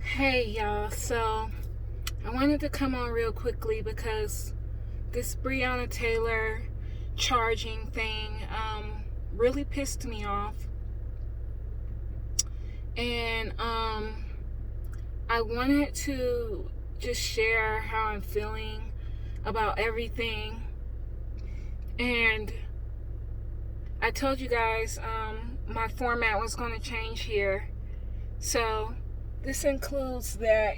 Hey y'all, so I wanted to come on real quickly because this Breonna Taylor charging thing really pissed me off. And I wanted to just share how I'm feeling about everything. And I told you guys my format was going to change here. So this includes that,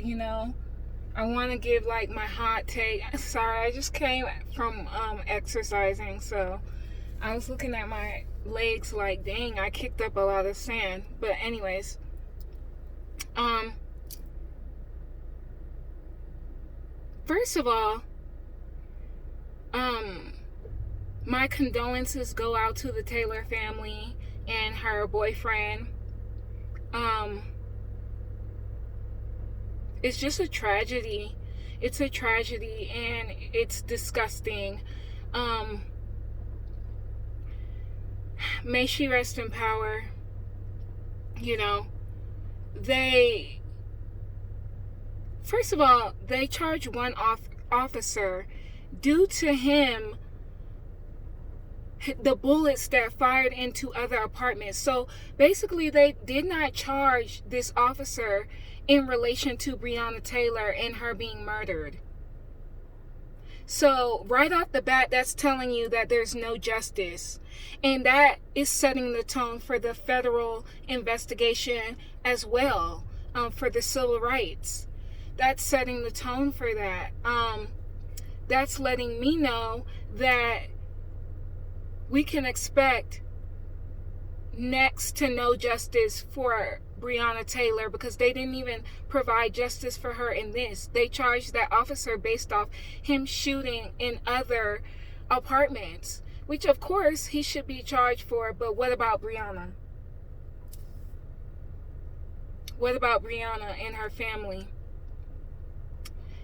I want to give like my hot take. Sorry, I just came from exercising, so I was looking at my legs like, dang, I kicked up a lot of sand. But anyways, first of all, my condolences go out to the Taylor family and her boyfriend. It's just a tragedy. It's a tragedy and it's disgusting. May she rest in power. First of all, they charged one officer due to him the bullets that fired into other apartments. So basically, they did not charge this officer in relation to Breonna Taylor and her being murdered. So right off the bat, that's telling you that there's no justice. And that is setting the tone for the federal investigation as well, for the civil rights. That's setting the tone for that. That's letting me know that we can expect next to no justice for Breonna Taylor, because they didn't even provide justice for her in this. They charged that officer based off him shooting in other apartments, which of course he should be charged for. But what about Breonna? What about Breonna and her family?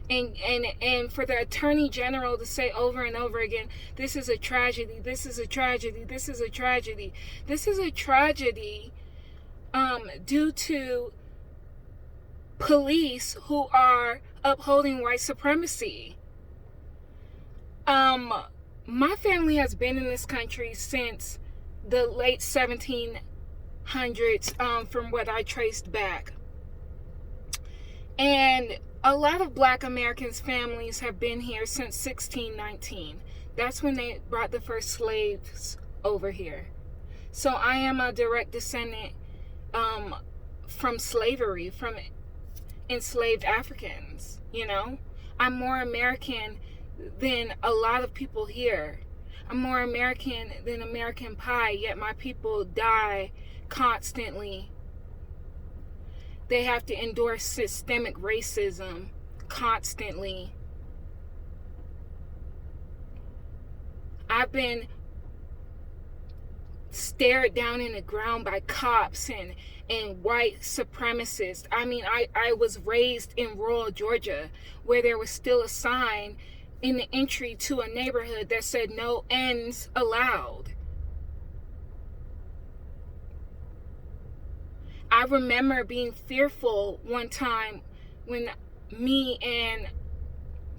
And for the attorney general to say over and over again, this is a tragedy, this is a tragedy, this is a tragedy. This is a tragedy due to police who are upholding white supremacy. My family has been in this country since the late 1700s, from what I traced back. And a lot of Black Americans' families have been here since 1619. That's when they brought the first slaves over here. So I am a direct descendant from slavery, from enslaved Africans. I'm more American than a lot of people here. I'm more American than American Pie, yet my people die constantly. They have to endure systemic racism constantly. I've been stared down in the ground by cops and white supremacists. I was raised in rural Georgia, where there was still a sign in the entry to a neighborhood that said no ends allowed. I remember being fearful one time when me and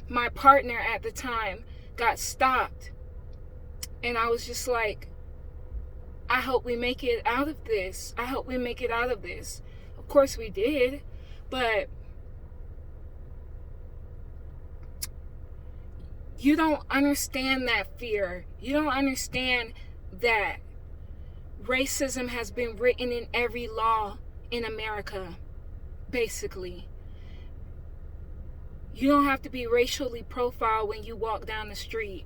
my partner at the time got stopped. And I was just like, I hope we make it out of this. I hope we make it out of this. Of course we did, but you don't understand that fear. You don't understand that racism has been written in every law in America, basically. You don't have to be racially profiled when you walk down the street.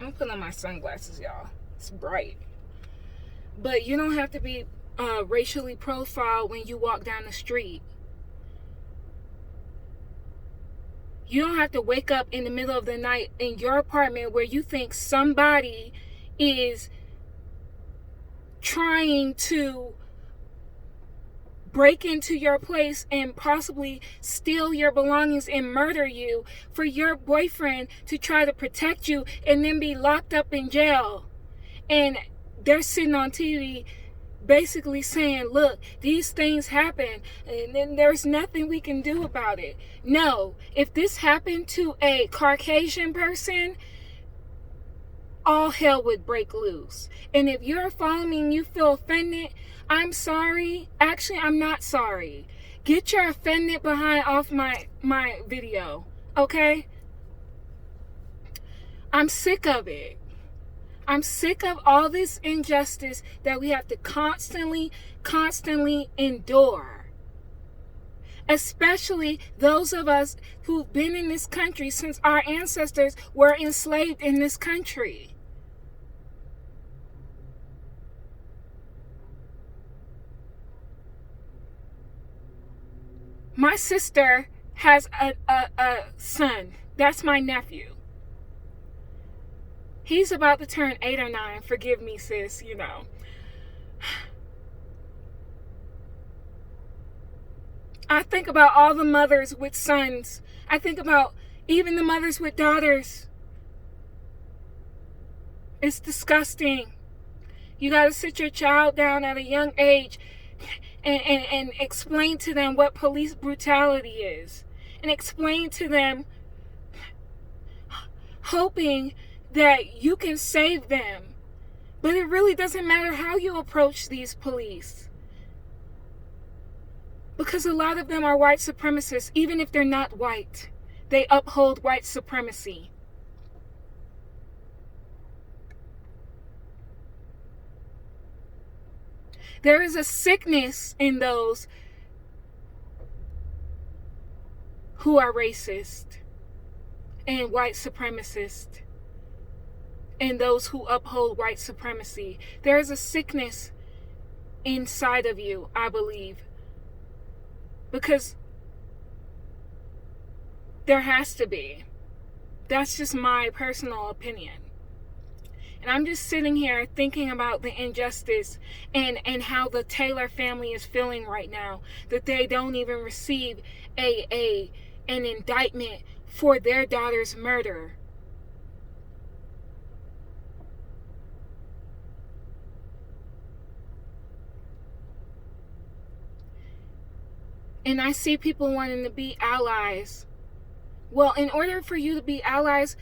I'm putting on my sunglasses, y'all. It's bright. But you don't have to be racially profiled when you walk down the street. You don't have to wake up in the middle of the night in your apartment where you think somebody is trying to break into your place and possibly steal your belongings and murder you, for your boyfriend to try to protect you and then be locked up in jail. And they're sitting on TV basically saying, look, these things happen and then there's nothing we can do about it. No, if this happened to a Caucasian person, all hell would break loose. And if you're following me and you feel offended, I'm sorry. Actually, I'm not sorry. Get your offended behind off my video, okay? I'm sick of it. I'm sick of all this injustice that we have to constantly endure. Especially those of us who've been in this country since our ancestors were enslaved in this country. My sister has a son. That's my nephew. He's about to turn 8 or 9. Forgive me, sis, you know. I think about all the mothers with sons. I think about even the mothers with daughters. It's disgusting. You got to sit your child down at a young age and explain to them what police brutality is. And explain to them, hoping that you can save them. But it really doesn't matter how you approach these police. Because a lot of them are white supremacists, even if they're not white. They uphold white supremacy. There is a sickness in those who are racist and white supremacist, and those who uphold white supremacy. There is a sickness inside of you, I believe. Because there has to be. That's just my personal opinion. And I'm just sitting here thinking about the injustice and how the Taylor family is feeling right now. That they don't even receive an indictment for their daughter's murder. And I see people wanting to be allies. Well, in order for you to be allies,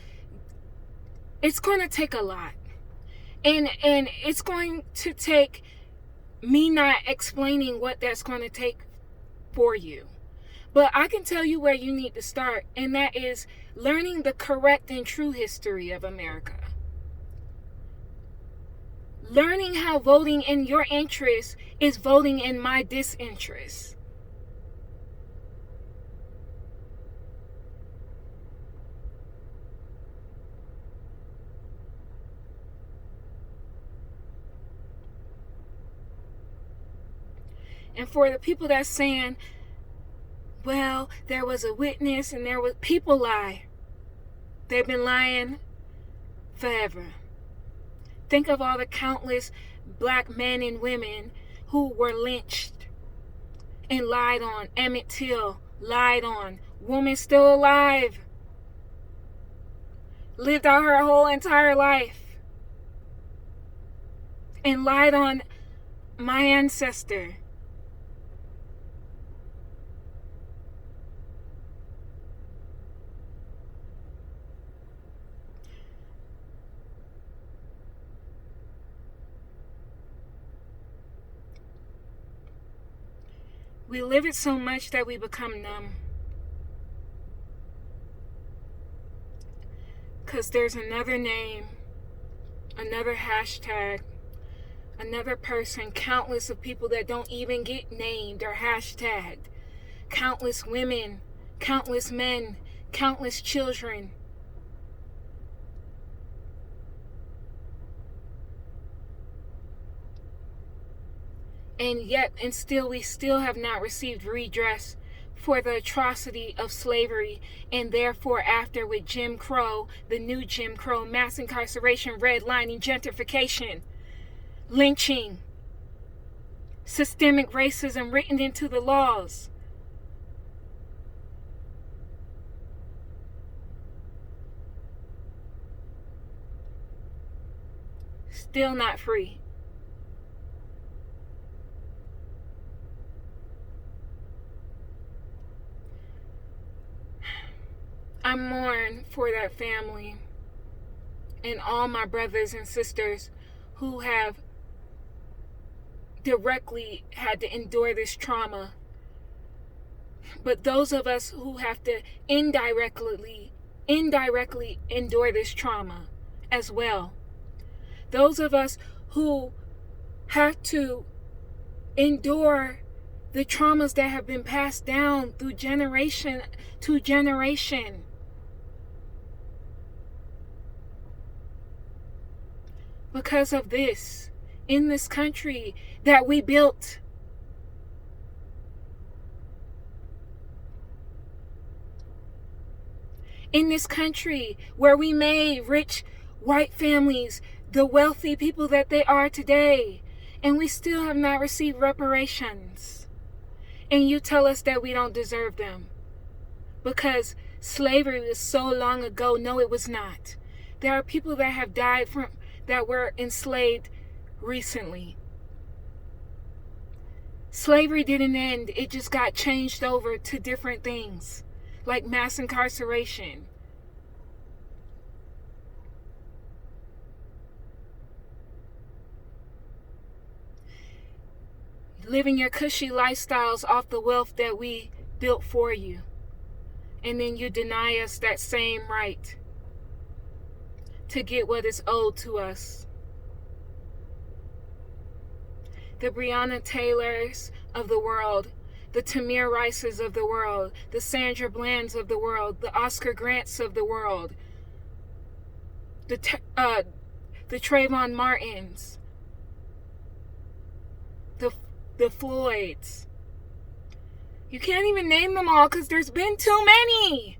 it's going to take a lot. And it's going to take me not explaining what that's going to take for you. But I can tell you where you need to start, and that is learning the correct and true history of America. Learning how voting in your interest is voting in my disinterest. And for the people that's saying, well, there was a witness and there was, people lie. They've been lying forever. Think of all the countless black men and women who were lynched and lied on. Emmett Till lied on. Woman still alive. Lived out her whole entire life and lied on my ancestor. We live it so much that we become numb. Because there's another name, another hashtag, another person, countless of people that don't even get named or hashtagged. Countless women, countless men, countless children. And still we still have not received redress for the atrocity of slavery, and therefore after with Jim Crow, the new Jim Crow, mass incarceration, redlining, gentrification, lynching, systemic racism written into the laws. Still not free. I mourn for that family and all my brothers and sisters who have directly had to endure this trauma. But those of us who have to indirectly endure this trauma as well. Those of us who have to endure the traumas that have been passed down through generation to generation. Because of this, in this country that we built. In this country where we made rich white families the wealthy people that they are today, and we still have not received reparations. And you tell us that we don't deserve them because slavery was so long ago. No, it was not. There are people that have died that were enslaved recently. Slavery didn't end. It just got changed over to different things, like mass incarceration. Living your cushy lifestyles off the wealth that we built for you. And then you deny us that same right to get what is owed to us. The Breonna Taylors of the world, the Tamir Rices of the world, the Sandra Blands of the world, the Oscar Grants of the world, the Trayvon Martins, the Floyds. You can't even name them all because there's been too many.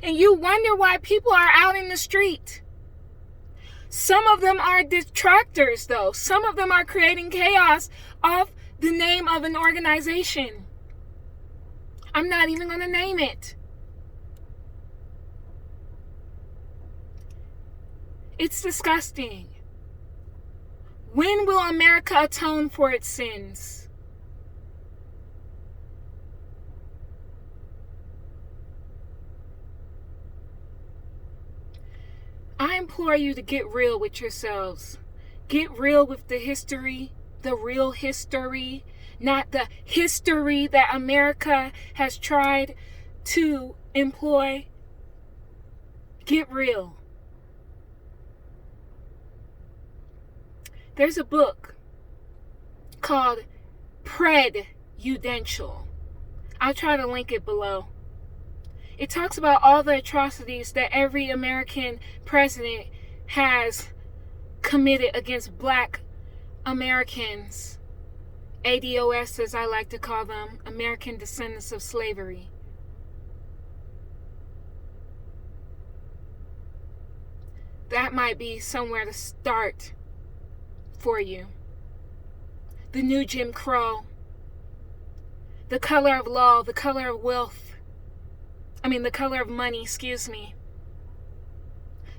And you wonder why people are out in the street. Some of them are detractors, though. Some of them are creating chaos off the name of an organization. I'm not even going to name it. It's disgusting. When will America atone for its sins? I implore you to get real with yourselves. Get real with the history, the real history, not the history that America has tried to employ. Get real. There's a book called Prejudential. I'll try to link it below. It talks about all the atrocities that every American president has committed against Black Americans. ADOS, as I like to call them, American descendants of slavery. That might be somewhere to start for you. The new Jim Crow. The color of law, the color of wealth. The color of money,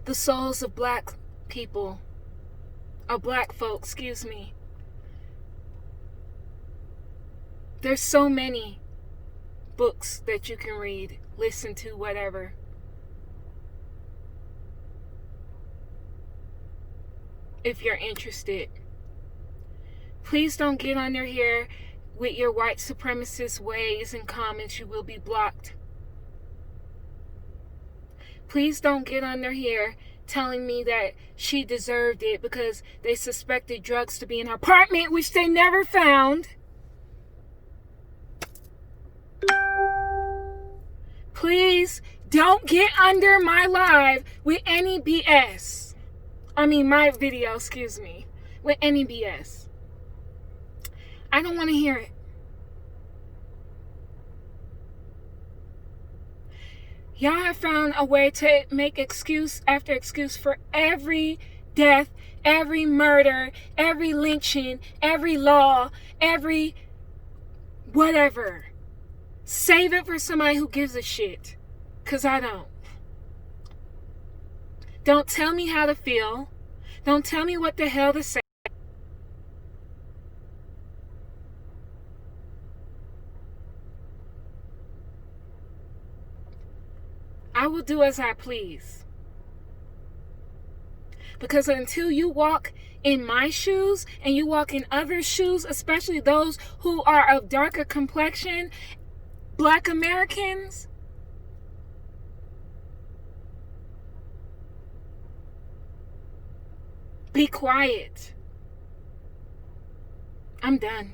The souls of Black people. Of Black folk, There's so many books that you can read, listen to, whatever. If you're interested. Please don't get under here with your white supremacist ways and comments. You will be blocked. Please don't get under here telling me that she deserved it because they suspected drugs to be in her apartment, which they never found. Please don't get under my live with any BS. My video, with any BS. I don't want to hear it. Y'all have found a way to make excuse after excuse for every death, every murder, every lynching, every law, every whatever. Save it for somebody who gives a shit. Because I don't. Don't tell me how to feel. Don't tell me what the hell to say. I will do as I please. Because until you walk in my shoes and you walk in others' shoes, especially those who are of darker complexion, Black Americans, be quiet. I'm done.